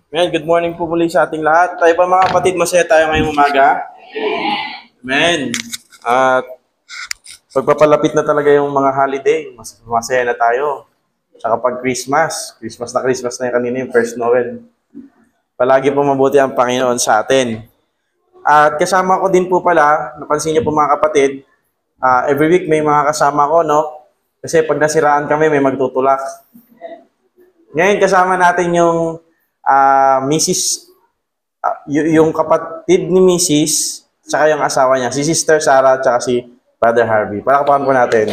Amen. Good morning po muli sa ating lahat. Tayo ba mga kapatid, masaya tayo ngayong umaga? Amen. At pagpapalapit na talaga yung mga holiday, masaya na tayo. Tsaka pag Christmas na Christmas na yung kanina yung first Noel. Palagi po mabuti ang Panginoon sa atin. At kasama ko din po pala, napansin niyo po mga kapatid, every week may mga kasama ko, no? Kasi pag nasiraan kami, may magtutulak. Ngayon kasama natin yung Mrs. Yung kapatid ni Mrs. tsaka yung asawa niya, si Sister Sarah tsaka si Brother Harvey. Palakpakan po natin.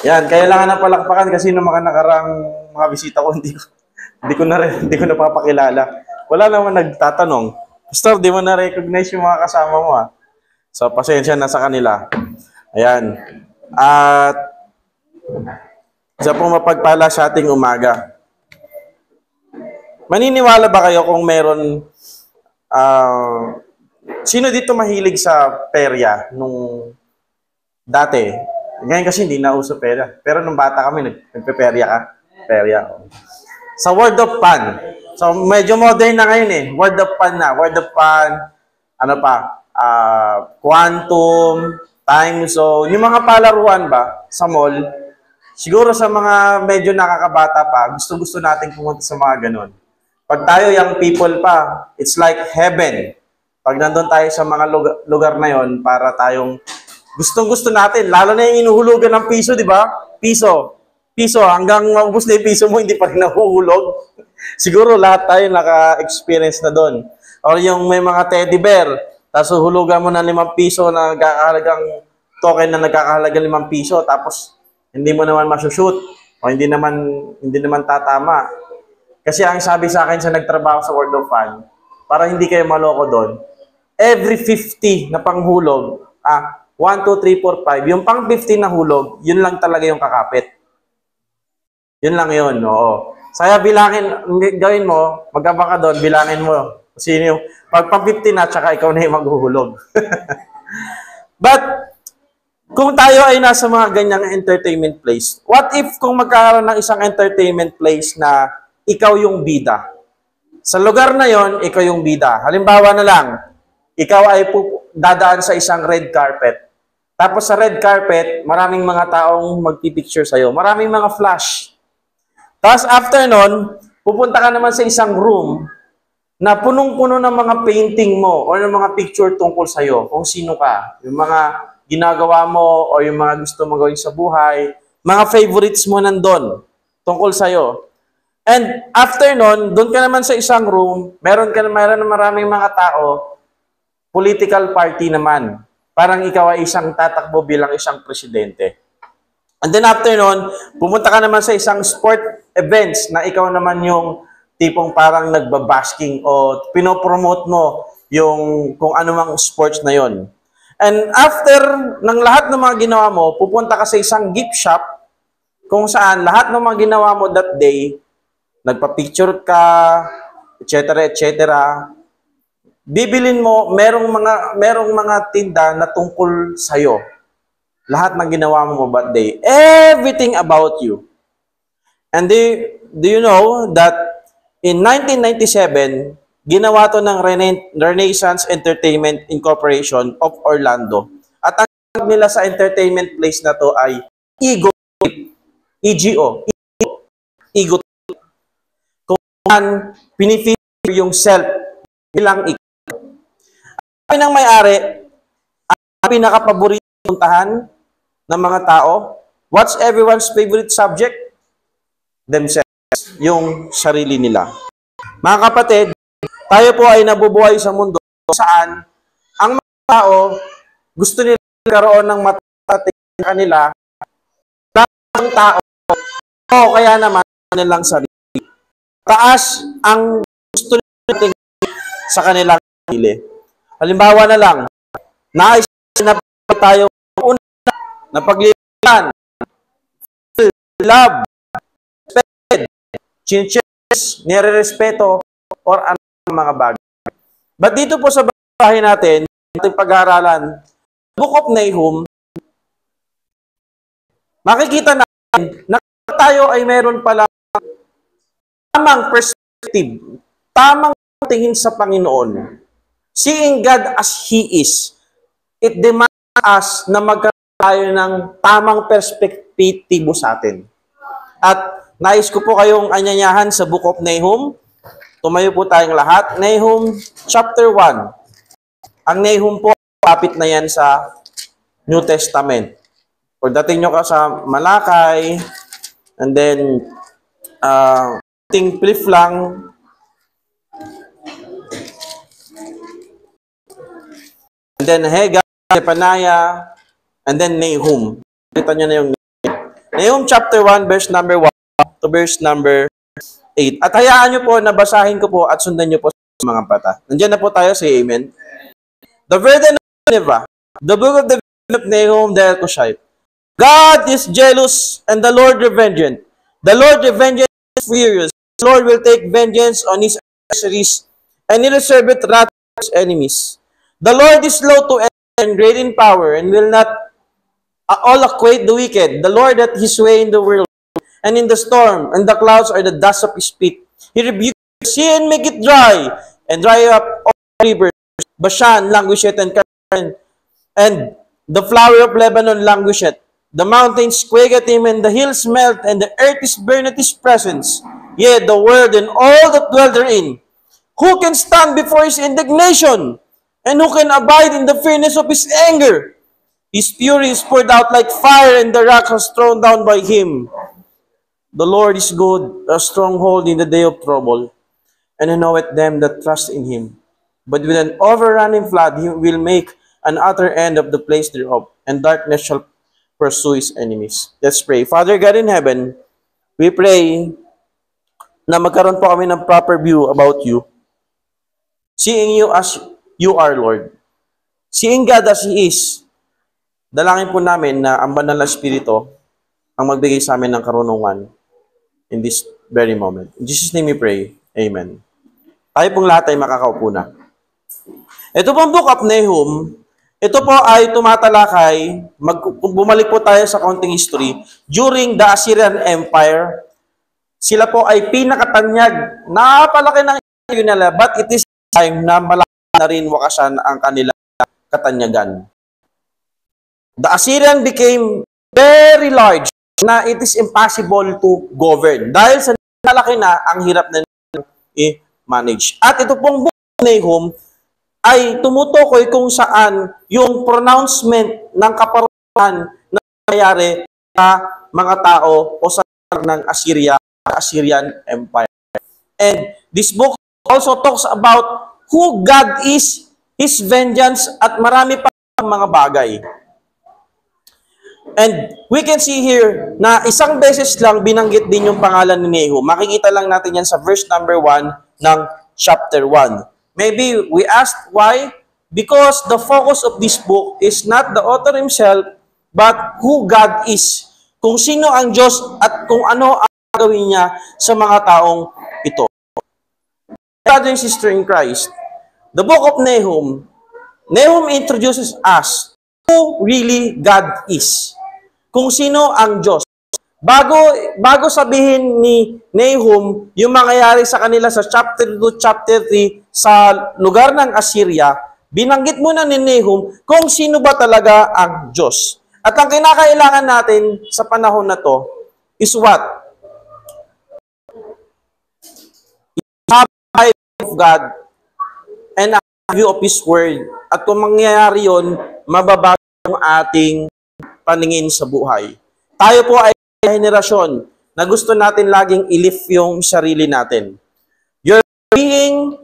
Yan, kailangan ng palakpakan kasi nung mga nakarang mga bisita ko, hindi ko napapakilala. Wala naman nagtatanong. Pastor, di mo na-recognize yung mga kasama mo So, pasensya na sa kanila. Ayan. At isa pong mapagpala sa ating umaga. Maniniwala ba kayo kung meron, sino dito mahilig sa perya nung dati? Ngayon kasi hindi na uso perya. Pero nung bata kami, nagpe-perya ka. Perya. Sa Word of Pan. So, medyo modern na ngayon eh. Word of Pan na. Word of Pan, ano pa, Quantum, Time Zone. Yung mga palaruan ba sa mall, siguro sa mga medyo nakakabata pa, gusto-gusto natin pumunta sa mga ganun. Pag tayo young people pa, it's like heaven. Pag nandun tayo sa mga lugar na yon, para tayong gustong-gusto natin. Lalo na yung inuhulugan ng piso, di ba? Piso. Piso. Hanggang maubos na yung piso mo, hindi pa rin nahuhulog. Siguro lahat tayo naka-experience na doon. O yung may mga teddy bear, tapos hulugan mo ng 5 piso na nagkakahalagang token na nagkakahalagang 5 piso, tapos hindi mo naman masushoot o hindi naman tatama. Kasi ang sabi sa akin sa nagtrabaho sa Word of Fun, para hindi kayo maloko doon, every 50 na panghulog, 1, 2, 3, 4, 5, yung pang 50 na hulog, yun lang talaga yung kakapit. Yun lang yun, oo. Kaya gawin mo, magkabaka doon, bilangin mo. Sino yung, pag pang 50 na, tsaka ikaw na yung maghuhulog. But, kung tayo ay nasa mga ganyang entertainment place, what if kung magkakaroon ng isang entertainment place na ikaw yung bida? Sa lugar na yon, ikaw yung bida. Halimbawa na lang, ikaw ay dadaan sa isang red carpet. Tapos sa red carpet, maraming mga taong magpipicture sa'yo. Maraming mga flash. Tapos after nun, pupunta ka naman sa isang room na punong-puno ng mga painting mo o ng mga picture tungkol sa'yo, kung sino ka. Yung mga ginagawa mo o yung mga gusto mo gawin sa buhay, mga favorites mo nandun tungkol sa'yo. And after nun, doon ka naman sa isang room, meron na maraming mga tao, political party naman. Parang ikaw ay isang tatakbo bilang isang presidente. And then after nun, pumunta ka naman sa isang sport events na ikaw naman yung tipong parang nagbabasking o pinopromote mo yung kung anumang sports na yon. And after ng lahat ng mga ginawa mo, pupunta ka sa isang gift shop kung saan lahat ng mga ginawa mo that day, nagpa-picture ka, etc., etc., bibilin mo, merong mga tinda na tungkol sa'yo. Lahat ng ginawa mo that day. Everything about you. And do you know that in 1997, ginawa to ng Renaissance Entertainment Incorporation of Orlando. At ang tawag nila sa entertainment place na to ay Ego Trip. EGO. Ego Trip. Kung saan pinifeature yung self bilang ikaw. Sabi ng may-ari, ang pinakapaborito puntahan ng mga tao, what's everyone's favorite subject? Themselves. Yung sarili nila. Mga kapatid, tayo po ay nabubuhay sa mundo saan ang mga tao gusto nila karoon ng matating kanila ng tao o kaya naman nilang sarili. Taas ang gusto nila sa kanilang sarili. Halimbawa na lang, nais na tayo una na paglipan, love, respect, chinches, nire-respeto, or anong mga bagay. But dito po sa bahay natin, ating pag-aaralan, Book of Nahum, makikita natin na tayo ay meron pala tamang perspective perspective, tamang tingin sa Panginoon, seeing God as He is, it demands us na magkaroon tayo ng tamang perspektibo sa atin. At nais ko po kayong anyanyahan sa Book of Nahum. Tumayo po tayong lahat. Nahum chapter 1. Ang Nahum po, kapit na yan sa New Testament. Pagdating nyo ka sa Malakay, and then, ting flip lang, and then Haggai, Zephaniah, and then Nahum. Kita nyo na yung Nahum chapter 1, verse number 1 to verse number 8. At hayaan nyo po, nabasahin ko po at sundan nyo po sa mga bata. Nandiyan na po tayo, say amen. The burden of Nineveh, the book of the Nahum, the Elkoshite. God is jealous and the Lord revengent. The Lord revengent is furious. The Lord will take vengeance on his adversaries and he reserveth wrath for his enemies. The Lord is slow to anger and great in power and will not all acquaint the wicked. The Lord hath his way in the world and in the storm, and the clouds are the dust of his feet. He rebukes the sea and make it dry, and dry up all rivers. Bashan languisheth and Carmel, and the flower of Lebanon languisheth. The mountains quake at him, and the hills melt, and the earth is burned at his presence. Yea, the world and all that dwell therein. Who can stand before his indignation? And who can abide in the fierceness of his anger? His fury is poured out like fire, and the rock is thrown down by him. The Lord is good, a stronghold in the day of trouble, and he knoweth them that trust in him. But with an overrunning flood, he will make an utter end of the place thereof, and darkness shall pursue his enemies. Let's pray. Father God in heaven, we pray na magkaroon po kami ng proper view about you. Seeing you as you are, Lord. Seeing God as He is. Dalangin po namin na ang banal na Espiritu ang magbigay sa amin ng karunungan in this very moment. In Jesus' name we pray. Amen. Tayo pong lahat ay makakaupo na. Ito pong Book of Nahum, ito po ay tumatalakay, bumalik po tayo sa counting history, during the Assyrian Empire, sila po ay pinakatanyag, napalaki ng yun nila, but it is time na malaki na rin wakasan ang kanilang katanyagan. The Assyrian became very large na it is impossible to govern. Dahil sa malaki na, ang hirap na i-manage. At ito pong Book of Nahum ay tumutukoy kung saan yung pronouncement ng kaparusahan na nangyayari sa mga tao o sa ng Assyrian Empire. And this book also talks about who God is, His vengeance, at marami pa mga bagay. And we can see here na isang beses lang binanggit din yung pangalan ni Nahum. Makikita lang natin yan sa verse number 1 ng chapter 1. Maybe we asked why? Because the focus of this book is not the author himself, but who God is. Kung sino ang Diyos at kung ano ang gagawin niya sa mga taong ito. Brother and sister in Christ, the book of Nahum introduces us who really God is. Kung sino ang Diyos. Bago sabihin ni Nahum yung mangyayari sa kanila sa chapter 2, chapter 3 sa lugar ng Assyria, binanggit muna ni Nahum kung sino ba talaga ang Diyos. At ang kinakailangan natin sa panahon na to is what? Have a of God and a view of His Word. At kung mangyayari yun, mababago ang ating paningin sa buhay. Tayo po ay henerasyon na gusto natin laging i-lift yung sarili natin. Your being,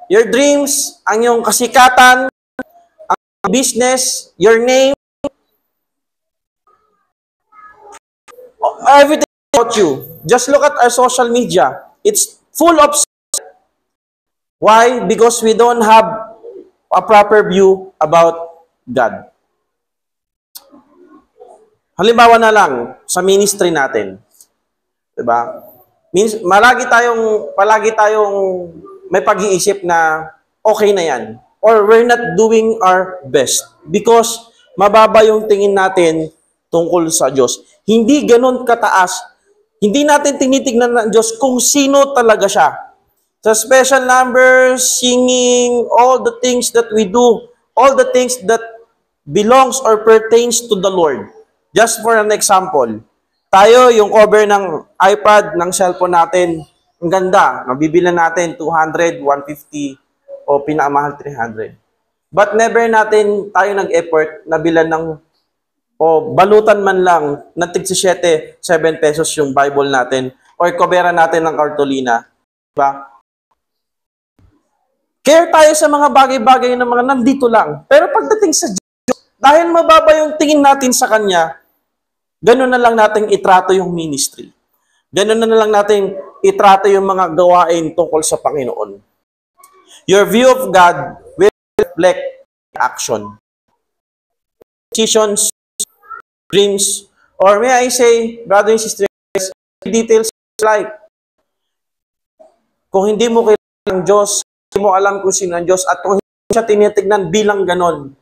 your dreams, ang iyong kasikatan, ang business, your name, everything about you. Just look at our social media. It's full of. Why? Because we don't have a proper view about God. Halimbawa na lang, sa ministry natin. Diba? Palagi tayong may pag-iisip na okay na yan. Or we're not doing our best. Because mababa yung tingin natin tungkol sa Diyos. Hindi ganun kataas. Hindi natin tinitignan ng Diyos kung sino talaga siya. Sa special numbers, singing, all the things that we do, all the things that belongs or pertains to the Lord. Just for an example, tayo, yung cover ng iPad, ng cellphone natin, ang ganda. Mabibilan natin 200, 150, o pinakamahal 300. But never natin tayo nag-effort na bilan ng, o balutan man lang, na tig-7 pesos yung Bible natin, or coveran natin ng kartolina. Diba? Care tayo sa mga bagay-bagay na mga nandito lang. Pero pagdating sa Diyos, dahil mababa yung tingin natin sa Kanya, ganun na lang natin itrato yung ministry. Ganun na lang natin itrato yung mga gawain tungkol sa Panginoon. Your view of God will reflect action. Decisions, dreams, or may I say, brother and sisters, details of life. Kung hindi mo kilala ng Diyos, hindi mo alam kung sino ang Diyos, at kung hindi siya tinitignan bilang ganon,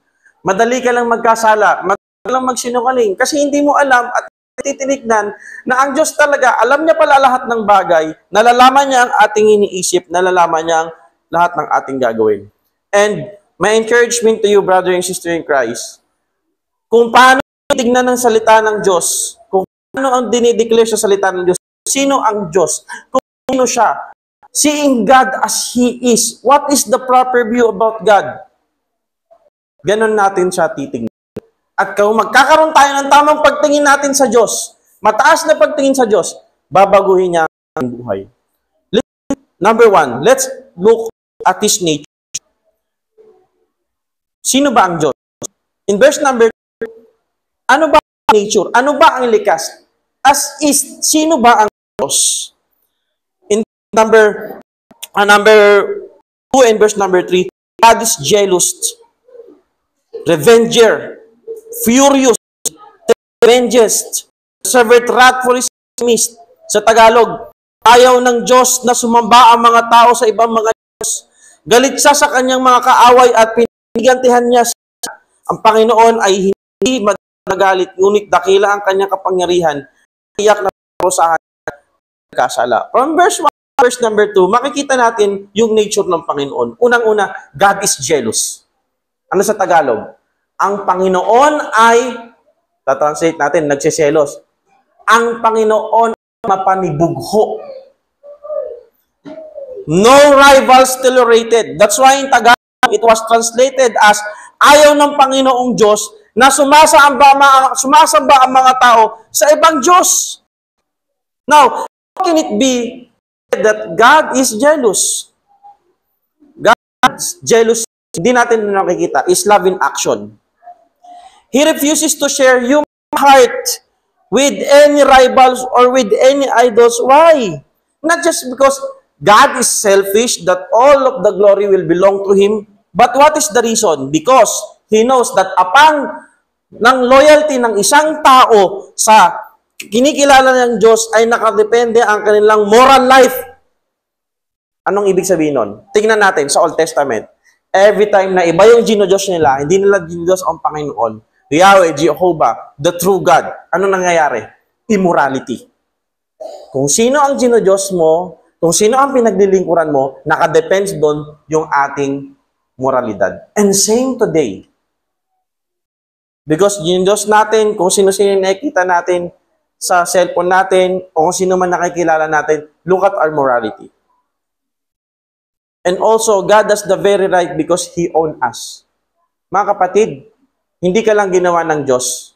madali ka lang magkasala, madali ka lang magsinungaling, kasi hindi mo alam at titinignan na ang Diyos talaga, alam niya pala lahat ng bagay, nalalaman niya ang ating iniisip, nalalaman niya ang lahat ng ating gagawin. And my encouragement to you, brother and sister in Christ, kung paano tignan ng salita ng Diyos, kung paano ang dinideclare sa salita ng Diyos, sino ang Diyos, kung sino siya, seeing God as He is. What is the proper view about God? Ganon natin siya titingnan. At kung magkakaroon tayo ng tamang pagtingin natin sa Diyos, mataas na pagtingin sa Diyos, babaguhin niya ang buhay. Number 1, let's look at His nature. Sino ba ang Diyos? In verse number 2, ano ba ang nature? Ano ba ang likas? As is, sino ba ang Diyos? Number 2 and verse number 3, God is jealous, revenger, furious, revenges, servant wrath for His enemies. Sa Tagalog, ayaw ng Diyos na sumamba ang mga tao sa ibang mga Diyos. Galit siya sa kanyang mga kaaway at pinigantihan niya siya. Ang Panginoon ay hindi magalit, ngunit dakila ang kanyang kapangyarihan. Iyak na parusahan kasala. From verse number 2, makikita natin yung nature ng Panginoon. Unang-una, God is jealous. Ano sa Tagalog? Ang Panginoon ay, tatranslate natin, nagsiselos. Ang Panginoon mapanibugho. No rivals tolerated. That's why in Tagalog, it was translated as, ayaw ng Panginoong Diyos na sumasamba ang mga tao sa ibang Diyos. Now, how can it be that God is jealous? God's jealous, hindi natin nakikita, is love in action. He refuses to share human heart with any rivals or with any idols. Why? Not just because God is selfish, that all of the glory will belong to Him, but what is the reason? Because He knows that upon ng loyalty ng isang tao sa kinikilala ng Diyos ay nakadepende ang kanilang moral life. Anong ibig sabihin nun? Tingnan natin sa Old Testament. Every time na iba yung ginodiyos nila, hindi nila ginodiyos ang Panginoon, Yahweh, Jehovah, the true God. Ano nangyayari? Immorality. Kung sino ang ginodiyos mo, kung sino ang pinaglilingkuran mo, nakadepends doon yung ating moralidad. And same today. Because ginodiyos natin, kung sino-sino nakikita natin, sa cellphone natin, o kung sino man nakikilala natin, look at our morality. And also, God has the very right because He owns us. Mga kapatid, hindi ka lang ginawa ng Diyos.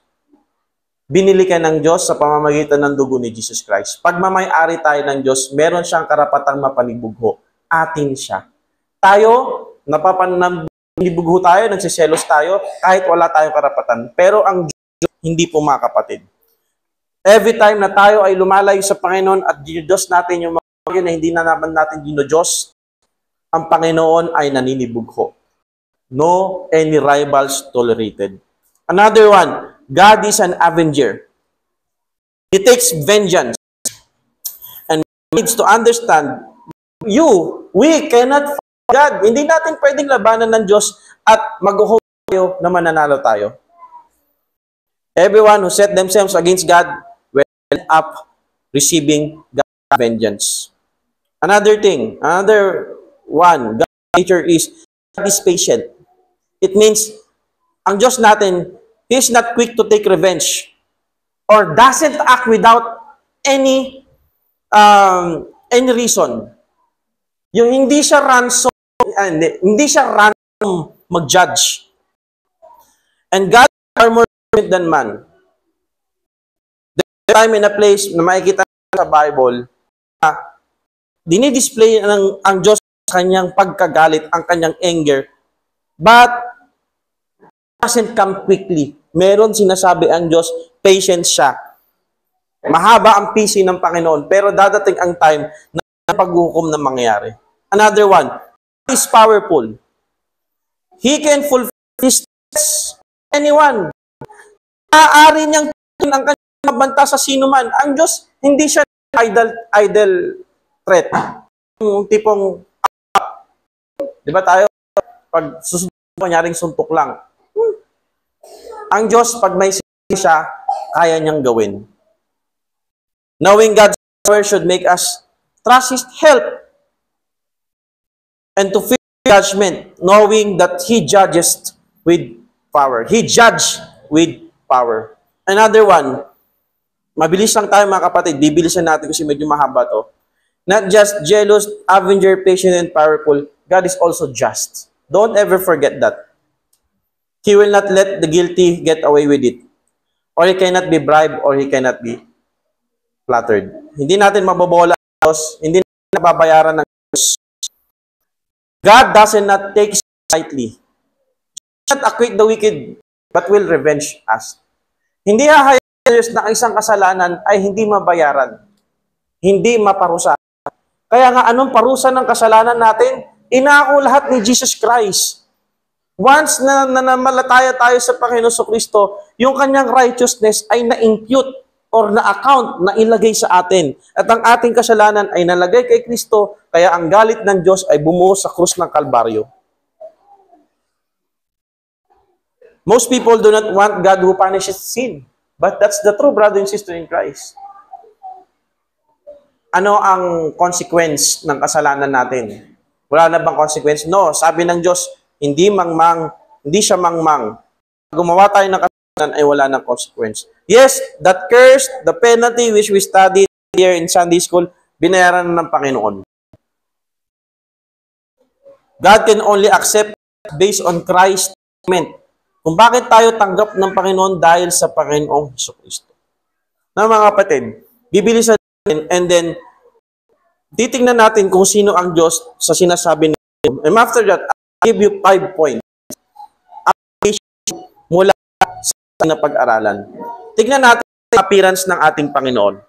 Binili ka ng Diyos sa pamamagitan ng dugo ni Jesus Christ. Pag mamay-ari tayo ng Diyos, meron siyang karapatang mapanibugho. Atin siya. Tayo, napapanibugho tayo, nagsiselos tayo, kahit wala tayong karapatan. Pero ang Diyos, hindi po mga kapatid. Every time na tayo ay lumalayo sa Panginoon at ginodiyos natin yung mga bagay na hindi na naman natin ginodiyos, ang Panginoon ay naninibugho. No any rivals tolerated. Another one, God is an avenger. He takes vengeance. And needs to understand, we cannot fight God. Hindi natin pwedeng labanan ng Diyos at mag-hope tayo na mananalo tayo. Everyone who set themselves against God will end up receiving God's vengeance. Another thing, another one, God's nature is God is patient. It means, ang Diyos natin, He is not quick to take revenge or doesn't act without any reason. Yung hindi siya ransom, hindi siya random mag-judge. And God is far more patient than man. There's a time in a place na makikita sa Bible, dinidisplay ang Diyos kanyang pagkagalit, ang kanyang anger, but doesn't come quickly. Meron sinasabi ang Diyos, patient siya. Mahaba ang PC ng Panginoon, pero dadating ang time na paghukom na mangyayari. Another one, He is powerful. He can fulfill His threats. Anyone. Maaari niyang tutunin ang kanyang mabanta sa sino man. Ang Diyos, hindi siya idle threat. Yung tipong, di ba tayo, pag susunod kanyaring suntok lang. Ang Diyos, pag may siya, kaya niyang gawin. Knowing God's power should make us trust His help and to fear judgment, knowing that He judges with power. He judged with power. Another one, mabilis lang tayo mga kapatid, bibilisan natin kasi medyo mahaba to. Not just jealous, avenger, patient, and powerful, God is also just. Don't ever forget that. He will not let the guilty get away with it. Or He cannot be bribed, or He cannot be flattered. Hindi natin mabobola ang Diyos, hindi natin nababayaran ng Diyos. God does not take us lightly. He does not acquit the wicked, but will revenge us. Hindi hahayaan ng Diyos na isang kasalanan ay hindi mabayaran, hindi maparusa. Kaya nga, anong parusa ng kasalanan natin? Inako lahat ni Jesus Christ. Once na namalataya tayo sa Panginoon Kristo, yung kanyang righteousness ay na-impute or na-account na ilagay sa atin. At ang ating kasalanan ay nalagay kay Kristo, kaya ang galit ng Diyos ay bumuo sa krus ng Kalbaryo. Most people do not want God who punishes sin. But that's the true, brother and sister in Christ. Ano ang consequence ng kasalanan natin? Wala na bang consequence? No, sabi ng Diyos, hindi siya mangmang. Gumawa tayo ng kasalanan ay wala ng consequence. Yes, that curse, the penalty which we studied here in Sunday school, binayaran ng Panginoon. God can only accept based on Christ's payment. Kung bakit tayo tanggap ng Panginoon dahil sa Panginoong Jesucristo. Na mga kapatid, bibilisan natin and then titingnan natin kung sino ang Diyos sa sinasabi natin. And after that, I'll give you 5 points. Mula sa pag-aralan. Tignan natin ang appearance ng ating Panginoon.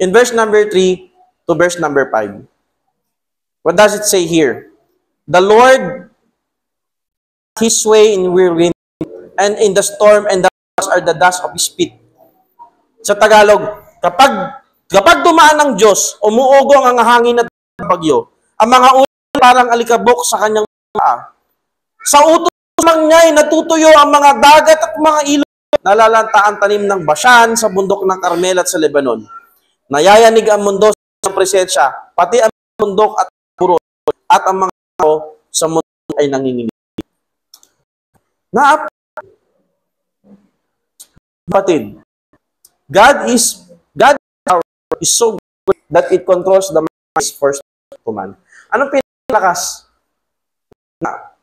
In verse number 3 to verse number 5. What does it say here? The Lord His way in whirlwind, and in the storm, and the dust are the dust of His feet. Sa Tagalog, kapag dumaan ng Diyos, umuugong ang hangin at bagyo, ang mga ulan parang alikabok sa kanyang paa. Sa utos lang niya ay natutuyo ang mga dagat at mga ilog. Nalalanta ang tanim ng Bashan sa bundok ng Carmel at sa Lebanon. Nayayanig ang mundo sa presensya, pati ang bundok at puro, at ang mga tao sa mundo ay nanginginig. Kapatid, God is so good that it controls the mind's first command. Anong pinalakas na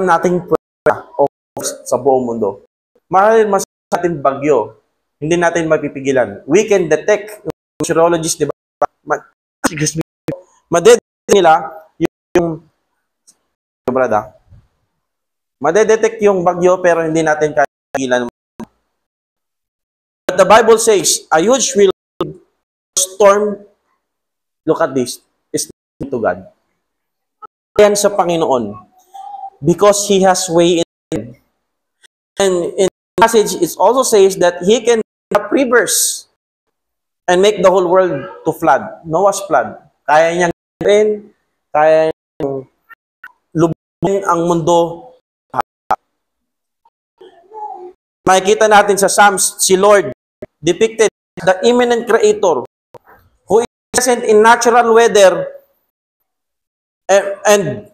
nating prueba sa buong mundo? Mahalin mas natin bagyo, hindi natin mapipigilan. We can detect, meteorologists, di ba? Madedetect nila yung brada. Madedetect yung bagyo pero hindi natin kaya pigilan. But the Bible says, a huge storm, look at this, is not to God. Yan sa Panginoon. Because He has way in. And in the passage, it also says that He can have rivers and make the whole world to flood. Noah's flood. Kaya niyang gawin, kaya niyang lubugin ang mundo. Makikita natin sa Psalms, si Lord depicted the imminent Creator who is present in natural weather. And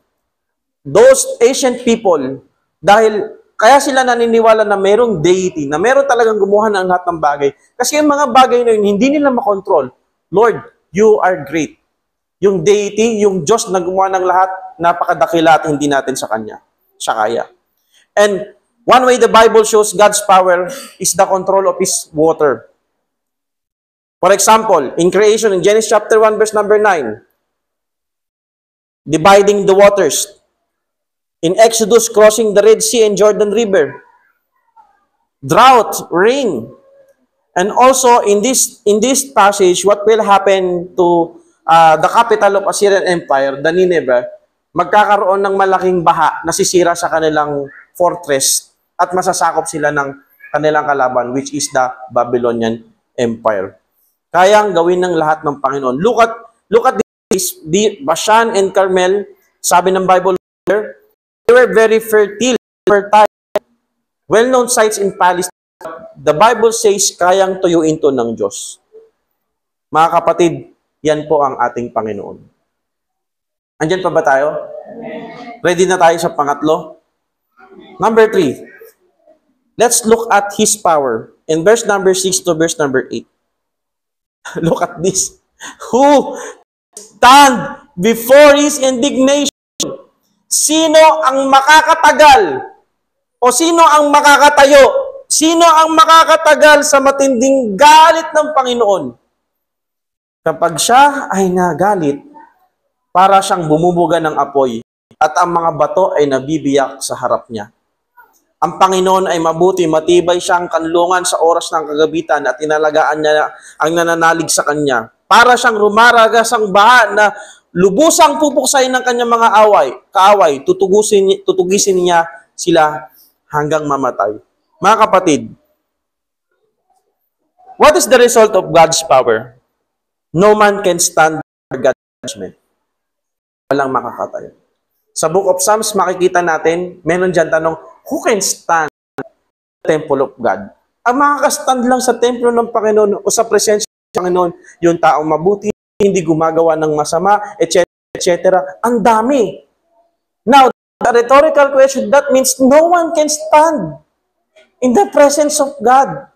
those ancient people, dahil kaya sila naniniwala na mayroong deity, na mayroon talagang gumawa ng lahat ng bagay. Kasi yung mga bagay na yun, hindi nila makontrol. Lord, you are great. Yung deity, yung Diyos na gumawa ng lahat, napakadakila at hindi natin sa Kanya. Siya kaya. And one way the Bible shows God's power is the control of His water. For example, in creation, in Genesis chapter 1, verse number 9, dividing the waters. In Exodus, crossing the Red Sea and Jordan River. Drought, rain. And also, in this passage, what will happen to the capital of Assyrian Empire, the Nineveh, magkakaroon ng malaking baha, nasisira sa kanilang fortress, at masasakop sila ng kanilang kalaban, which is the Babylonian Empire. Kayang gawin ng lahat ng Panginoon. Look at this, Bashan and Carmel, sabi ng Bible here, they were very fertile, well-known sites in Palestine. The Bible says, kayang tuyuin to ng Diyos. Mga kapatid, yan po ang ating Panginoon. Andyan pa ba tayo? Ready na tayo sa pangatlo? Number 3. Let's look at His power. In verse number 6 to verse number 8. Look at this. Who stand before His indignation? Sino ang makakatagal? O sino ang makakatayo? Sino ang makakatagal sa matinding galit ng Panginoon? Kapag siya ay nagalit, para siyang bumubuga ng apoy at ang mga bato ay nabibiyak sa harap niya. Ang Panginoon ay mabuti, matibay siyang kanlungan sa oras ng kagabitan at inalagaan niya ang nananalig sa Kanya. Para siyang rumaragas ang baha na lubusang pupuksain ng kanyang mga kaaway, tutugisin niya sila hanggang mamatay. Mga kapatid, what is the result of God's power? No man can stand for God's judgment. Walang makakatayo. Sa Book of Psalms, makikita natin, meron dyan tanong, who can stand in the temple of God? Ang makakastand lang sa templo ng Panginoon o sa presensya ng Panginoon, yung taong mabuti, hindi gumagawa ng masama, etc., etc. Ang dami. Now, the rhetorical question, that means no one can stand in the presence of God.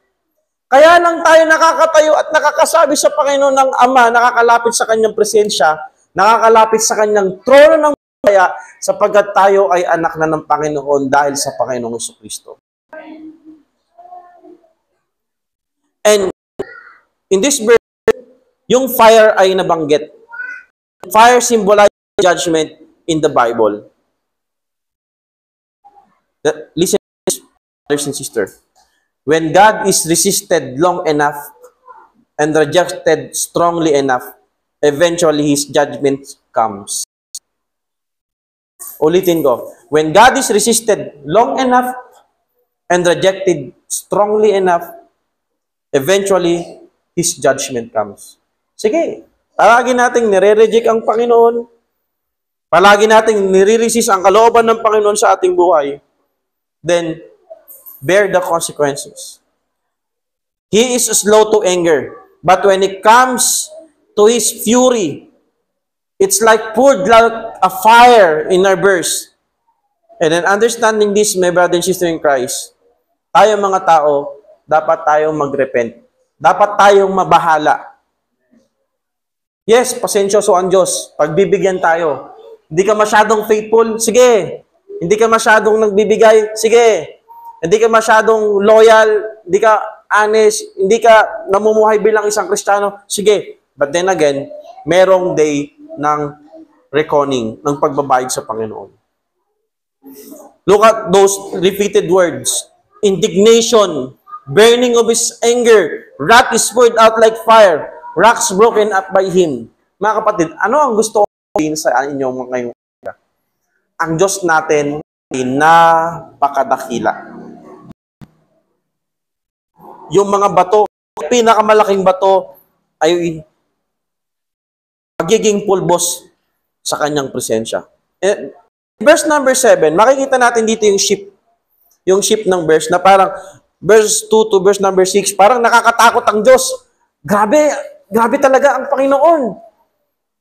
Kaya lang tayo nakakatayo at nakakasabi sa Panginoon ng Ama, nakakalapit sa Kanyang presensya, nakakalapit sa Kanyang trono ng kaya sapagkat tayo ay anak na ng Panginoon dahil sa Panginoong Jesucristo. And in this verse, yung fire ay nabanggit. Fire symbolizes judgment in the Bible. Listen, brothers and sisters. When God is resisted long enough and rejected strongly enough, eventually His judgment comes. Ulitin ko. When God is resisted long enough and rejected strongly enough, eventually His judgment comes. Sige, palagi nating nire-reject ang Panginoon. Palagi nating nire-resist ang kalooban ng Panginoon sa ating buhay. Then, bear the consequences. He is slow to anger. But when it comes to His fury, it's like poured like a fire in our burst. And then understanding this, my brother and sister in Christ, tayo mga tao, dapat tayong mag-repent. Dapat tayong mabahala. Yes, pasensyoso ang Diyos. Pagbibigyan tayo. Hindi ka masyadong faithful? Sige. Hindi ka masyadong nagbibigay? Sige. Hindi ka masyadong loyal? Hindi ka honest? Hindi ka namumuhay bilang isang Kristiyano? Sige. But then again, merong day ng reckoning, ng pagbabayad sa Panginoon. Look at those repeated words. Indignation, burning of His anger, wrath is poured out like fire, rocks broken up by Him. Mga kapatid, ano ang gusto ko sabihin sa inyo ngayong umaga? Ang Diyos natin ay napakadakila. Yung mga bato, pinakamalaking bato ay magiging pulbos sa Kanyang presensya. Verse number 7, makikita natin dito yung sheep. Yung sheep ng verse na parang verse 2 to verse number 6, parang nakakatakot ang Diyos. Grabe, Grabe talaga ang Panginoon.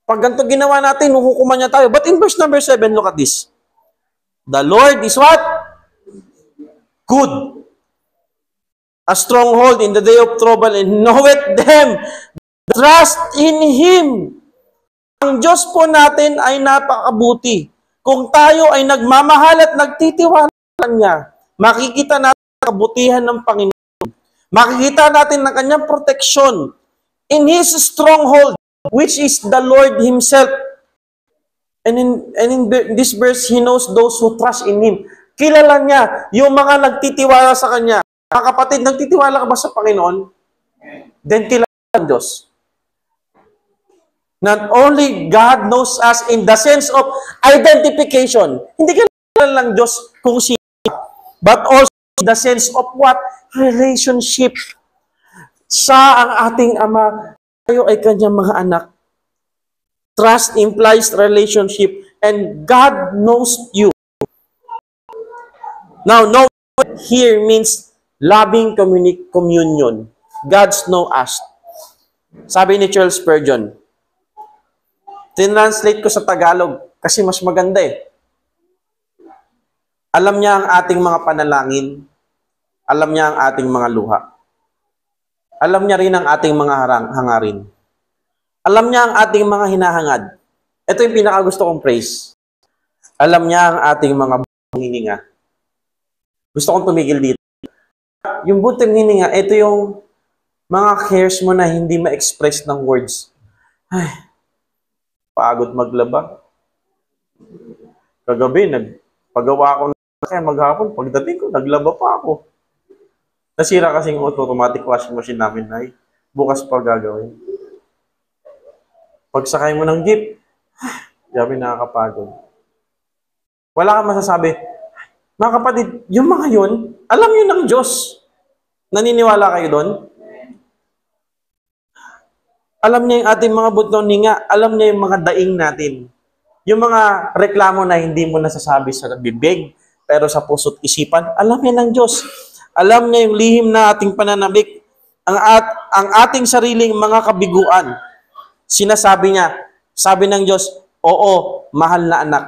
Pag ganito ginawa natin, hukuman niya tayo. But in verse number 7, look at this. The Lord is what? Good. A stronghold in the day of trouble, and knoweth them. Trust in Him. Ang Diyos po natin ay napakabuti. Kung tayo ay nagmamahal at nagtitiwala sa Kanya, makikita natin ang kabutihan ng Panginoon. Makikita natin ang Kanyang proteksyon in His stronghold, which is the Lord Himself. And in this verse, He knows those who trust in Him. Kilala niya yung mga nagtitiwala sa Kanya. Mga kapatid, nagtitiwala ka ba sa Panginoon? Then kilala ang Diyos. Not only God knows us in the sense of identification. Hindi kilala lang Diyos kung sino. But also in the sense of what? Relationship. Siya ang ating Ama. Tayo ay Kanyang mga anak. Trust implies relationship, and God knows you. Now, know here means loving communion. God's know us. Sabi ni Charles Spurgeon, tinranslate ko sa Tagalog kasi mas maganda eh. Alam niya ang ating mga panalangin. Alam niya ang ating mga luha. Alam niya rin ang ating mga hangarin. Alam niya ang ating mga hinahangad. Ito yung pinakagusto kong praise. Alam niya ang ating mga hininga. Gusto kong tumigil dito. Yung buting hininga, ito yung mga cares mo na hindi ma-express ng words. Ay, pagod maglaba. Kagabi, nagpagawa ko na kaya maghapon. Pagdating ko, naglaba pa ako. Nasira kasing automatic washing machine namin, ay bukas pa gagawin. Pagsakay mo ng jeep, grabe nakakapagod. Wala kang masasabi. Mga kapatid, yung mga yun, alam yun ng Diyos. Naniniwala kayo doon? Alam niya yung ating mga butong ninga. Alam niya yung mga daing natin. Yung mga reklamo na hindi mo nasasabi sa bibig, pero sa puso't isipan, alam niya ng Diyos. Alam niya yung lihim na ating pananabik. Ang ating sariling mga kabiguan. Sinasabi niya, sabi ng Diyos, oo, mahal na anak,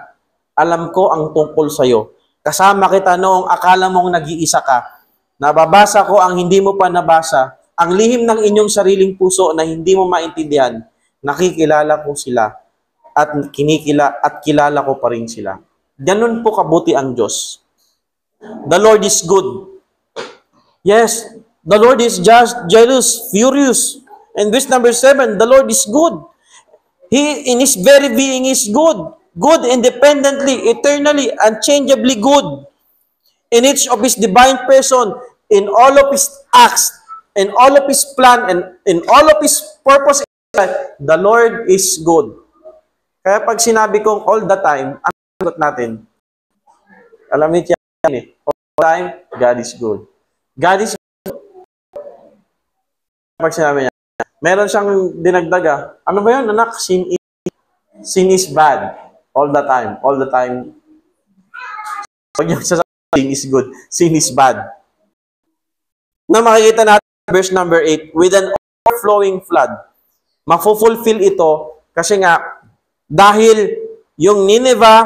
alam ko ang tungkol sa'yo. Kasama kita noong akala mong nag-iisa ka. Nababasa ko ang hindi mo pa nabasa. Ang lihim ng inyong sariling puso na hindi mo maintindihan, nakikilala ko sila at kilala ko pa rin sila. Ganun po kabuti ang Diyos. The Lord is good. Yes, the Lord is just, jealous, furious. And verse number 7, the Lord is good. He, in His very being, is good. Good independently, eternally, unchangeably good. In each of His divine person, in all of His acts, in all of His plan, and in all of His purpose, the Lord is good. Kaya pag sinabi kong all the time, ang sagot natin, alam niyo yan eh, all the time, God is good. God is good. Pag sinabi niya, meron siyang dinagdaga. Ano ba yun, anak? Sin is bad. All the time. All the time. Pag yung sasabihin, sin is good. Sin is bad. Na makikita natin verse number 8, with an overflowing flood. Mafulfill ito kasi nga, dahil yung Nineveh,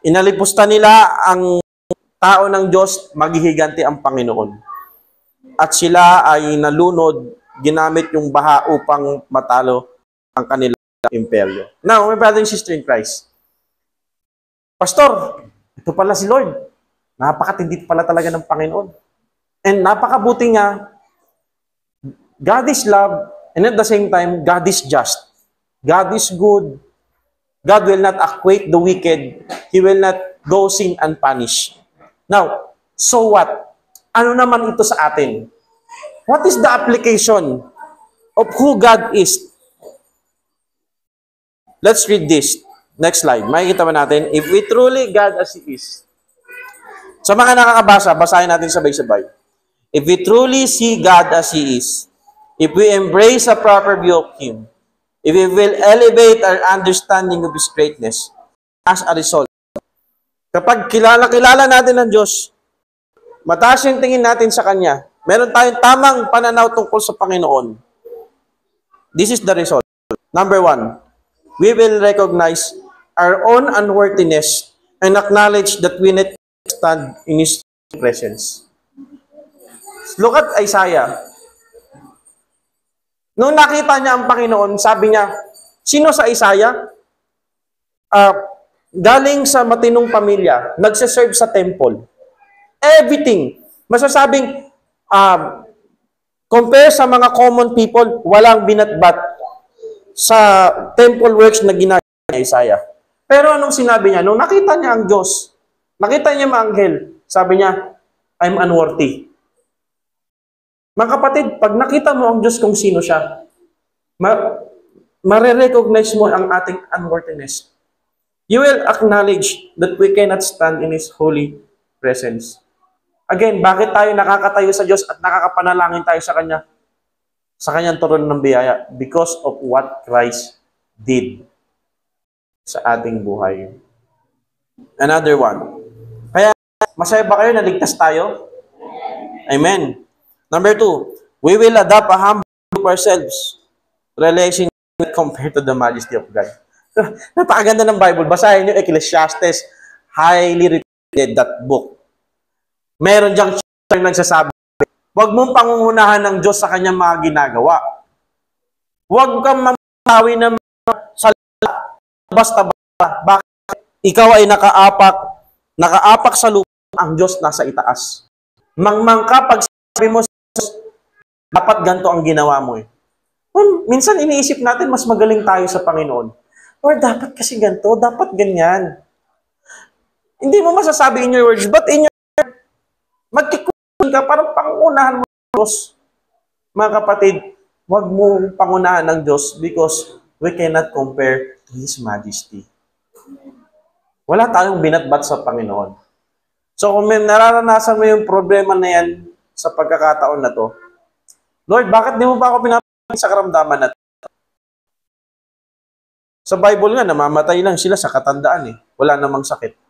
inalipusta nila ang tao ng Diyos, maghihiganti ang Panginoon. At sila ay nalunod, ginamit yung baha upang matalo ang kanilang imperyo. Now, my brother and sister in Christ, Pastor, ito pala si Lord. Napakatindi pala talaga ng Panginoon. And napakabuti niya. God is love, and at the same time, God is just. God is good. God will not acquit the wicked. He will not go sin unpunished. Now, so what? Ano naman ito sa atin? What is the application of who God is? Let's read this. Next slide. Makikita ba natin? If we truly God as He is. Sa mga nakakabasa, basahin natin sabay-sabay. If we truly see God as He is, if we embrace a proper view of Him, if we will elevate our understanding of His greatness, as a result, kapag kilala natin ang Diyos, mataas yung tingin natin sa Kanya, meron tayong tamang pananaw tungkol sa Panginoon, This is the result. Number one, we will recognize our own unworthiness and acknowledge that we need to stand in His presence. Look at Isaiah. Nung nakita niya ang Panginoon, sabi niya, sino sa Isaiah? Galing sa matinong pamilya, nagsiserve sa temple. Everything. Masasabing, compare sa mga common people, walang binatbat sa temple works na ginagawa ni Isaiah. Pero anong sinabi niya? Nung nakita niya ang Diyos, nakita niya ang anghel, sabi niya, I'm unworthy. Mga kapatid, pag nakita mo ang Diyos kung sino siya, marirecognize mo ang ating unworthiness. You will acknowledge that we cannot stand in His holy presence. Again, bakit tayo nakakatayo sa Diyos at nakakapanalangin tayo sa Kanya? Sa Kanyang turon ng biyaya? Because of what Christ did sa ating buhay. Another one. Kaya, masaya ba kayo na ligtas tayo? Amen. Number two, we will adopt a humble of ourselves, relation compared to the majesty of God. Napakaganda ng Bible. Basahin niyo Ecclesiastes. Highly read that book. Meron diyang chapter nagsasabi, huwag mong pangungunahan ng Diyos sa Kanyang mga ginagawa. Huwag kang mamasawi ng sa basta-basta. Bakit? Ikaw ay nakaapak sa lupa, ang Diyos nasa itaas. Mangmangka pag sabi mo, dapat ganito ang ginawa mo eh. Minsan iniisip natin, mas magaling tayo sa Panginoon. Lord, dapat kasi ganito, dapat ganyan. Hindi mo masasabi in your words, but in your magkikunin ka, parang pangunahan mo ng Diyos. Mga kapatid, huwag mo pangunahan ng Diyos because we cannot compare to His majesty. Wala tayong binatbat sa Panginoon. So kung may nararanasan mo yung problema na yan sa pagkakataon na to, Lord, bakit di mo ba ako pinapagin sa karamdaman na to? Sa Bible nga, namamatay lang sila sa katandaan eh. Wala namang sakit.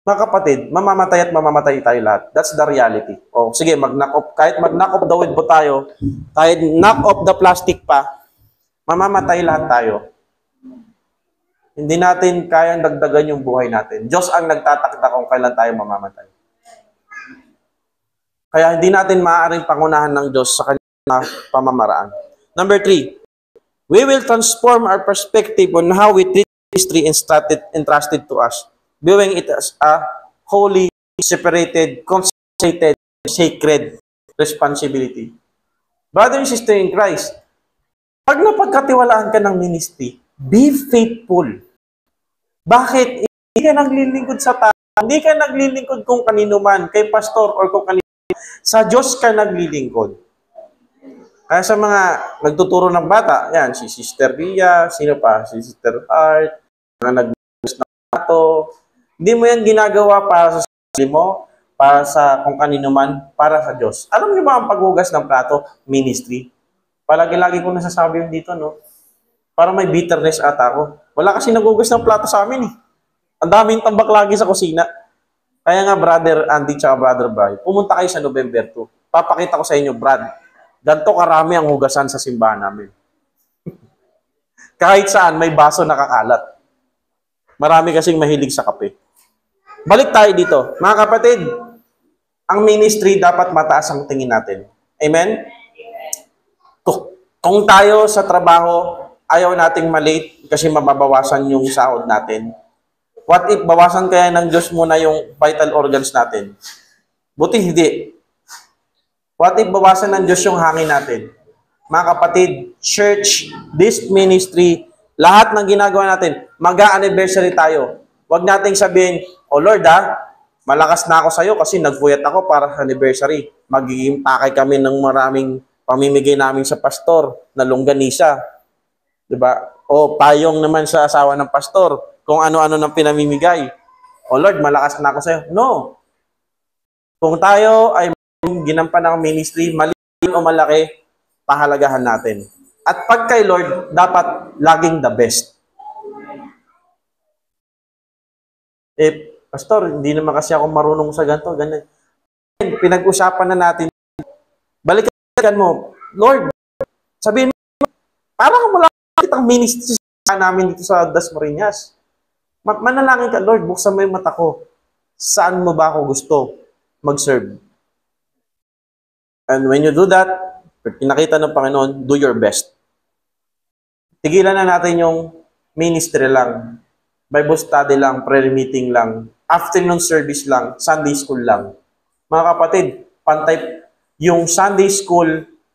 Mga kapatid, mamamatay at mamamatay tayo lahat. That's the reality. O sige, mag-knock off. Kahit mag-knock off the wood po tayo, kahit knock off the plastic pa, mamamatay lahat tayo. Hindi natin kayang dagdagan yung buhay natin. Diyos ang nagtatakda kung kailan tayo mamamatay. Kaya hindi natin maaaring pangunahan ng Diyos sa kanyang pamamaraan. Number 3, we will transform our perspective on how we treat history entrusted to us, viewing it as a holy, separated, consecrated, sacred responsibility. Brother and sister in Christ, pag napagkatiwalaan ka ng ministry, be faithful. Bakit? Hindi ka naglilingkod sa tao. Hindi ka naglilingkod kung kanino man, kay pastor or kung kanino. Sa Diyos ka naglilingkod. Kaya sa mga nagtuturo ng bata, yan, si Sister Ria, sino pa? Si Sister Hart, mga naghugas ng plato. Hindi mo yan ginagawa para sa sarili mo, para sa kung kanino man, para sa Diyos. Alam niyo ba ang paghugas ng plato? Ministry. Palagi-lagi ko nasasabi yung dito, no? Para may bitterness ata ako. Wala kasi naghugas ng plato sa amin, eh. Ang daming tambak lagi sa kusina. Kaya nga, Brother Andy tsaka Brother Bry, pumunta kayo sa November 2. Papakita ko sa inyo, Brad, ganito karami ang hugasan sa simbahan namin. Kahit saan, may baso nakakalat. Marami kasing mahilig sa kape. Balik tayo dito. Mga kapatid, ang ministry dapat mataas ang tingin natin. Amen? Kung tayo sa trabaho, ayaw nating malate kasi mababawasan yung sahod natin. What if bawasan kaya ng Diyos muna yung vital organs natin? Buti hindi. What if bawasan ng Diyos yung hangin natin? Mga kapatid, church, this ministry, lahat ng ginagawa natin, mag-a-anniversary tayo. Huwag nating sabihin, oh Lord malakas na ako sa'yo kasi nagpuyat ako para sa anniversary. Magiging pakay kami ng maraming pamimigay namin sa pastor na longganisa. Diba? O payong naman sa asawa ng pastor. Kung ano-ano nang pinamimigay. O Lord, malakas na ako sa'yo. No. Kung tayo ay ginampan ng ministry, maliit o malaki, pahalagahan natin. At pag kay Lord, dapat laging the best. Pastor, hindi naman kasi ako marunong sa ganito, ganyan. Pinag-usapan na natin. Balikan mo, Lord, sabihin mo, Parang wala kitang ministry sa namin dito sa Dasmariñas. Manalangin ka, Lord, buksan mo yung mata ko. Saan mo ba ako gusto mag-serve? And when you do that, pag pinakita ng Panginoon, do your best. Tigilan na natin yung ministry lang, Bible study lang, prayer meeting lang, afternoon service lang, Sunday school lang. Mga kapatid, pantay yung Sunday school,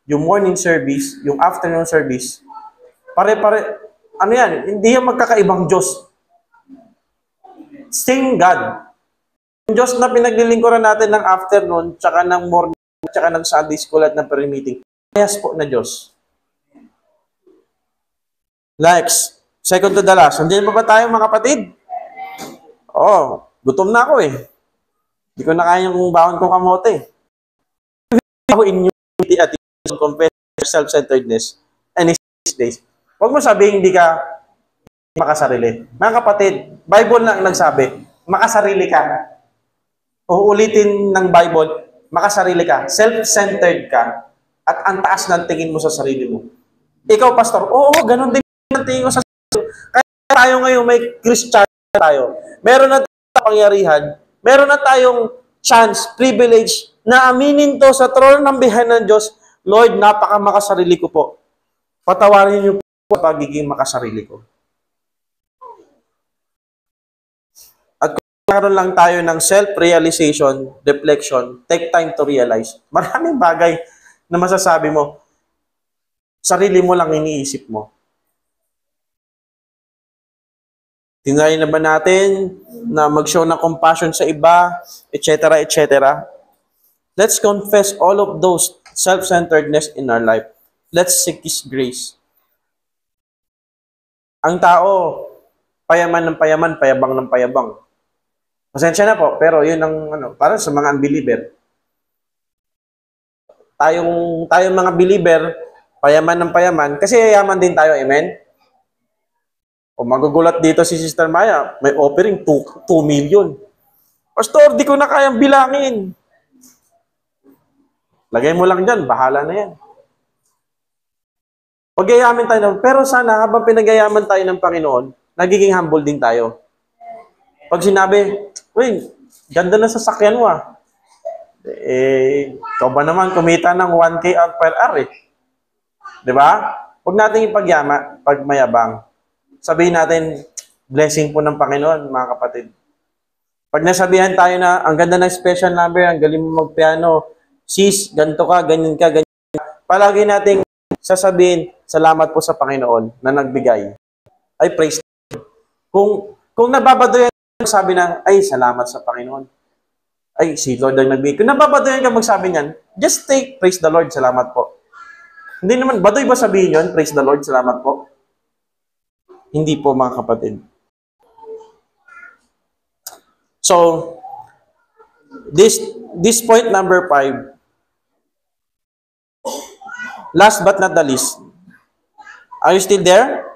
yung morning service, yung afternoon service, pare-pare, ano yan, hindi yung magkakaibang Diyos. Same God. Yung Diyos na pinaglilingkuran natin ng afternoon, tsaka ng morning, tsaka ng Sunday school at ng prayer meeting, parehas po na Diyos. Likes, second to the last. Nandiyan pa ba tayo mga kapatid? Oo, gutom na ako eh. Hindi ko na kaya yung baon kong kamote. In unity at confess self-centeredness and his days. Huwag mo sabihin hindi ka makasarili. Mga kapatid, Bible lang nagsabi, makasarili ka. Uulitin ng Bible, makasarili ka. Self-centered ka. At ang taas ng tingin mo sa sarili mo. Ikaw, pastor, oo, ganun din ang tingin ko sa sarili mo. Kaya tayo ngayon may Christian tayo. Meron na tayong kapangyarihan. Meron na tayong chance, privilege, na aminin to sa throne ng bihan ng Diyos. Lord, napaka-makasarili ko po. Patawarin niyo po ang pagiging makasarili ko. At kung meron lang tayo ng self-realization, reflection, take time to realize. Maraming bagay na masasabi mo, sarili mo lang iniisip mo. Tinry na ba natin na mag-show ng compassion sa iba, etc., etc.? Let's confess all of those self-centeredness in our life. Let's seek His grace. Ang tao, payaman ng payaman, payabang ng payabang. Pasensya na po, pero yun ang para sa mga unbeliever. Tayong mga believer, payaman ng payaman, kasi yayaman din tayo, amen? O magugulat dito si Sister Maya, may offering 2 million. Pastor, di ko na kayang bilangin. Lagay mo lang dyan, bahala na yan. Pagyayaman tayo, pero sana habang pinagyayaman tayo ng Panginoon, nagiging humble din tayo. Pag sinabi, uy, ganda na sasakyan mo ah. Ikaw ba naman kumita ng 1K per hour eh. Diba? Huwag natin pagmayabang. Sabihin natin, blessing po ng Panginoon, mga kapatid. Pag nasabihan tayo na, ang ganda ng special number, ang galing mo magpiano, sis, ganito ka, ganyan ka, ganyan ka. Palagi nating sasabihin, salamat po sa Panginoon na nagbigay. Ay, praise God. Kung nababadoyan ka, sabi na, ay, salamat sa Panginoon. Ay, si Lord ang nagbigay. Kung nababadoyan ka magsabi niyan, just take, praise the Lord, salamat po. Hindi naman, badoy ba sabihin yun, praise the Lord, salamat po? Hindi po, mga kapatid. So, this point number 5, last but not the least. Are you still there?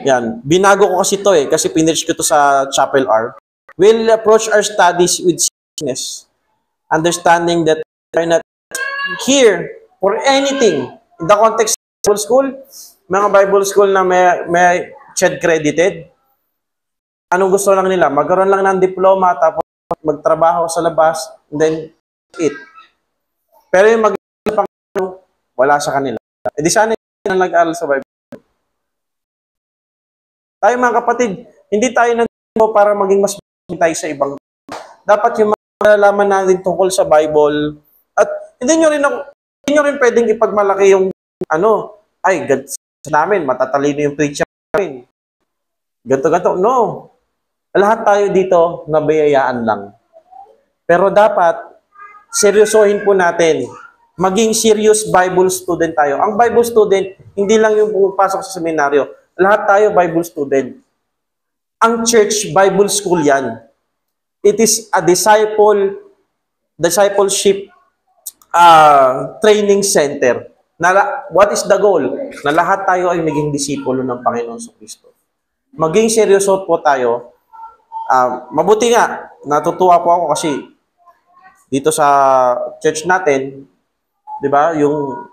Yan. Binago ko kasi to kasi pinirch ko to sa Chapel R. We'll approach our studies with seriousness, understanding that we are not here for anything. In the context of Bible school, mga Bible school na may CHED credited, anong gusto lang nila? Magkaroon lang ng diploma, tapos magtrabaho sa labas, and then it. Pero yung wala sa kanila. E di sana yung nag-aaral sa Bible. Tayo mga kapatid, hindi tayo nandito para maging mas tayo sa ibang. Dapat yung malalaman natin tungkol sa Bible, at hindi nyo rin pwedeng ipagmalaki yung ay, God sa namin, matatalino yung preacher namin. Ganto. No. Lahat tayo dito nabayayaan lang. Pero dapat, seryosohin po natin. Maging serious Bible student tayo. Ang Bible student, hindi lang yung pumapasok sa seminaryo. Lahat tayo Bible student. Ang church, Bible school yan. It is a discipleship training center. What is the goal? Na lahat tayo ay maging disipulo ng Panginoon Kristo. Maging seryoso po tayo. Mabuti nga, natutuwa po ako kasi dito sa church natin, di ba, yung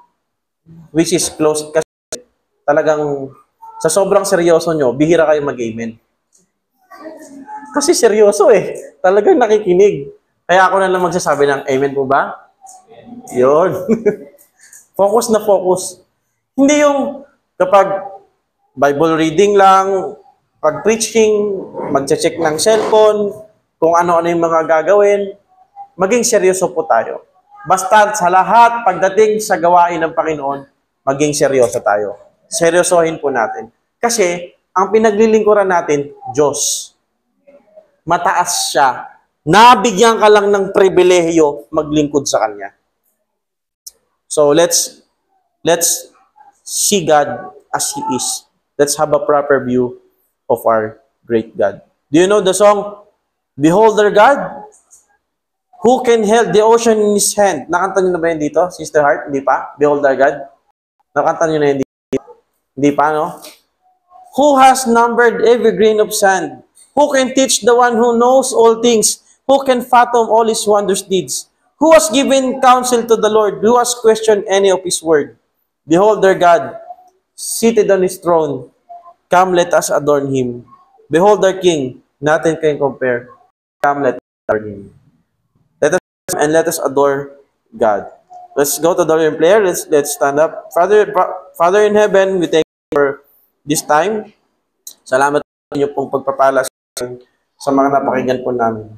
which is closed kasi talagang sa sobrang seryoso nyo, bihira kayo mag-amen. Kasi seryoso eh. Talagang nakikinig. Kaya ako na lang magsasabi ng amen po ba? Yun. Focus na focus. Hindi yung kapag Bible reading lang, pag preaching, magche-check ng cellphone, kung ano-ano yung mga gagawin, maging seryoso po tayo. Basta sa lahat, pagdating sa gawain ng Panginoon, maging seryoso tayo. Seryosohin po natin. Kasi, ang pinaglilingkuran natin, Diyos. Mataas siya. Nabigyan ka lang ng pribilehiyo maglingkod sa Kanya. So, let's see God as He is. Let's have a proper view of our great God. Do you know the song, Behold our God? Who can held the ocean in His hand? Nakanta niyo na ba yun dito, Sister Heart? Hindi pa? Behold our God? Nakanta niyo na yun dito? Hindi pa, no? Who has numbered every grain of sand? Who can teach the one who knows all things? Who can fathom all His wondrous deeds? Who has given counsel to the Lord? Who has questioned any of His word? Behold our God, seated on His throne. Come, let us adorn Him. Behold our King, nothing can compare. Come, let us adorn Him. Let us come and let us adore God. Let's go to the Lord in prayer. Let's stand up. Father in heaven, we thank you for this time. Salamat sa inyo pong pagpapala sa mga napakinggan po namin.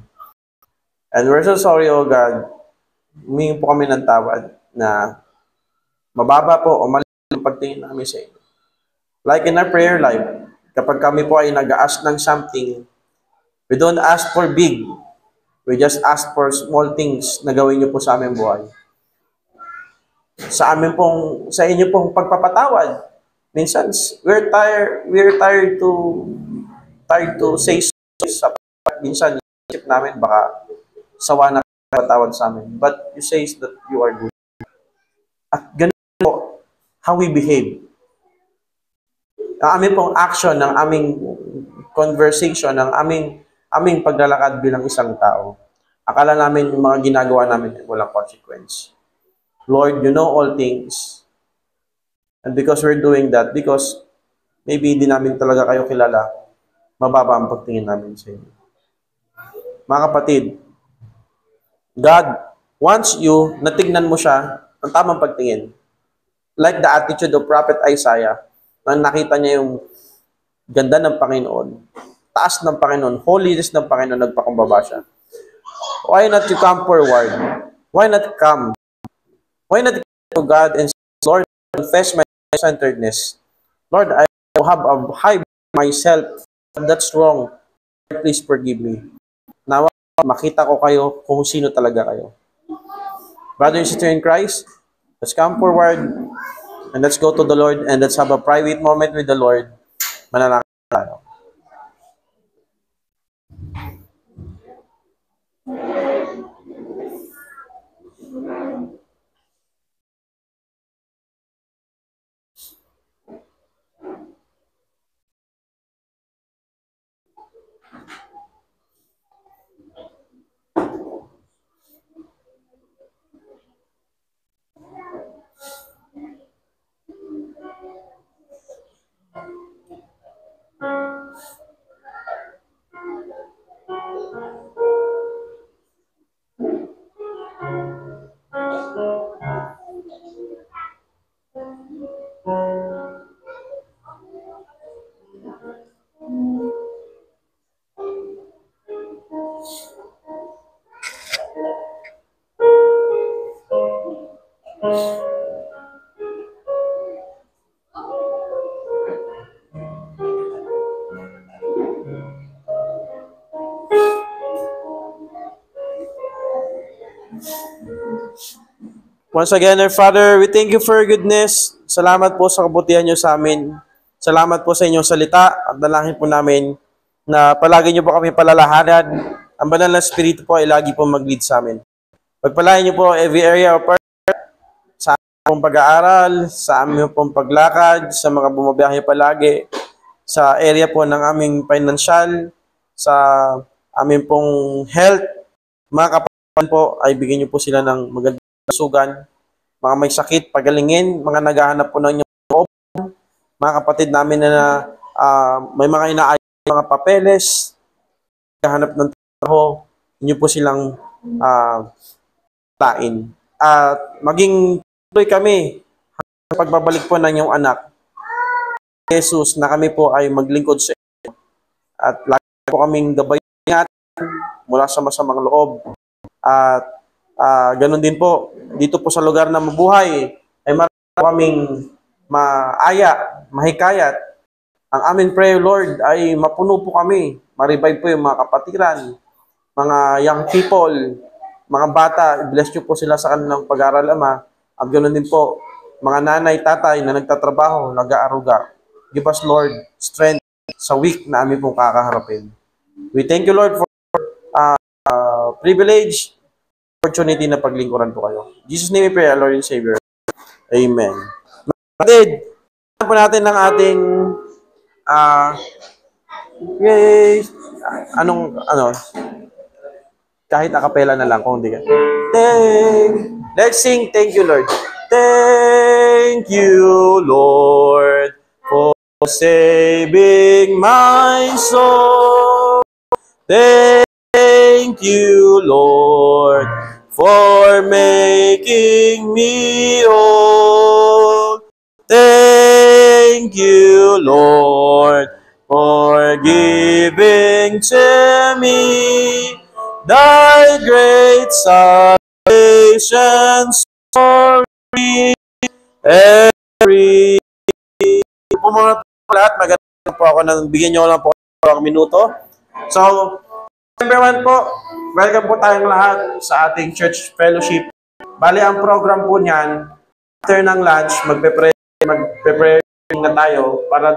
And we're so sorry, O God. Humingi po kami ng tawad na mababa po o mali ang pagtingin namin sa inyo. Like in our prayer life, kapag kami po ay nag-ask ng something, we don't ask for big. We just ask for small things na gawin niyo po sa aming buhay. Sa inyo pong pagpapatawad. Minsan, we're tired to say sorry. Minsan, isip namin baka sawa na patawad sa amin. But you say that you are good. At ganun po, how we behave. Ang aming pong action, ng aming conversation, ng aming paglalakad bilang isang tao. Akala namin yung mga ginagawa namin walang consequence. Lord, you know all things. And because we're doing that, because maybe hindi namin talaga kayo kilala, mababa ang pagtingin namin sa inyo. Mga kapatid, God wants you na tignan mo siya ang tamang pagtingin. Like the attitude of Prophet Isaiah, na nakita niya yung ganda ng Panginoon, taas ng Panginoon, holiness ng Panginoon, nagpakumbaba siya. Why not you come forward? Why not come? Why not come to God and say, Lord, confess my centeredness. Lord, I have a high myself, and that's wrong. Please forgive me. Nawa, makita ko kayo kung sino talaga kayo. Brother and sister in Christ, let's come forward and let's go to the Lord and let's have a private moment with the Lord. Manalangin tayo. Once again, our Father, we thank you for your goodness. Salamat po sa kabutihan niyo sa amin. Salamat po sa inyong salita at dalangin po namin na palagi niyo po kami palalahanan. Ang banal na Espiritu po ay lagi po mag-lead sa amin. Pagpalain niyo po every area of our sa aming pong pag-aaral, sa aming pong paglakad, sa mga bumabiyahe palagi, sa area po ng aming financial, sa aming pong health. Mga kapatid po ay bigyan niyo po sila ng magandang sugan, mga may sakit, pagalingin, mga naghahanap po ng inyong loob, mga kapatid namin na may mga inaayos mga papeles, kahanap ng trabaho, inyo po silang tain. At maging tuloy kami sa pagbabalik po ng inyong anak, Jesus, na kami po ay maglingkod sa inyo. At lagi po kaming gabayan mula sa masamang loob. At ganun din po, dito po sa lugar na mabuhay, ay marami kaming maaya, mahikayat. Ang aming prayer, Lord, ay mapuno po kami. Ma-revive po yung mga kapatiran, mga young people, mga bata, bless nyo po sila sa kanilang pag-aaral, Ama. At ganoon din po, mga nanay, tatay na nagtatrabaho, nag-aaruga. Give us, Lord, strength sa week na aming pong kakaharapin. We thank you, Lord, for privilege, opportunity na paglingkuran po kayo. In Jesus' name we pray, our Lord and Savior. Amen. Kapatid, po natin ng ating yay! Kahit akapela na lang kung hindi ka. Let's sing, thank you, Lord. Thank you, Lord, for saving my soul. Thank you, Lord, for making me whole. Thank you, Lord, for giving to me thy great salvation story. Every po mga lahat, magandang po ako nang bigyan nyo lang po ang minuto. So, number 1 po, welcome po tayong lahat sa ating church fellowship. Bali, ang program po niyan, after ng lunch, magpe-pray na tayo para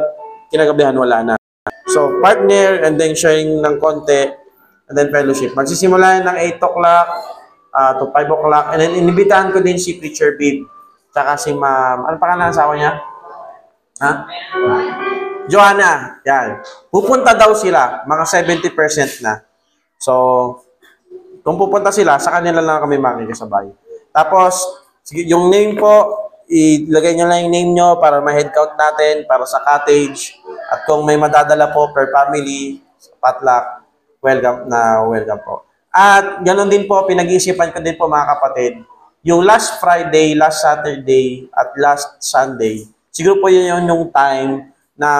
kinagabihan wala na. So, partner and then sharing ng konti and then fellowship. Magsisimula ng 8 o'clock to 5 o'clock and then inibitahan ko din si Preacher Bib. Tsaka si Ma'am, ano pa ka na asawa niya? Ha? Joanna. Yan. Pupunta daw sila, mga 70% na. So, kung pupunta sila, sa kanila lang kami makikisabay. Tapos, yung name po, ilagay nyo lang yung name nyo para ma-head count natin, para sa cottage. At kung may madadala po per family, potluck, welcome po. At ganoon din po, pinag-iisipan ko din po mga kapatid, yung last Friday, last Saturday, at last Sunday, siguro po yun yung time na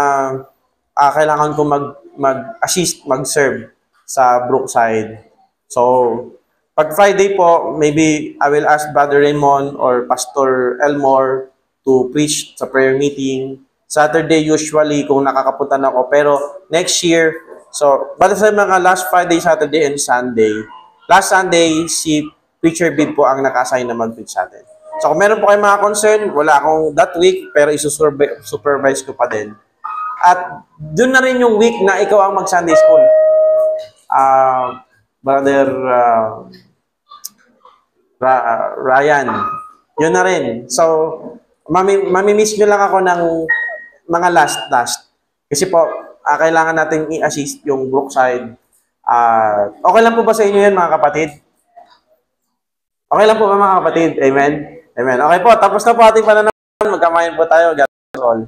kailangan ko mag-assist, mag-serve sa Brookside. So, pag Friday po, maybe I will ask Brother Raymond or Pastor Elmore to preach sa prayer meeting. Saturday usually kung nakakapunta na ako. Pero next year, so, basta sa mga last Friday, Saturday, and Sunday, last Sunday, si Preacher Bib po ang naka-assign na mag-preach sa atin. So, kung meron po kayong mga concern, wala akong that week, pero isusupervise ko pa din. At doon na rin yung week na ikaw ang mag-Sunday school. Brother Ryan, yun na rin. So, mamimiss nyo lang ako ng mga last. Kasi po, kailangan nating i-assist yung Brookside. Okay lang po ba sa inyo yan, mga kapatid? Okay lang po ba, mga kapatid? Amen? Amen. Okay po, tapos na po ating pananaw. Magkamayan po tayo. God bless all.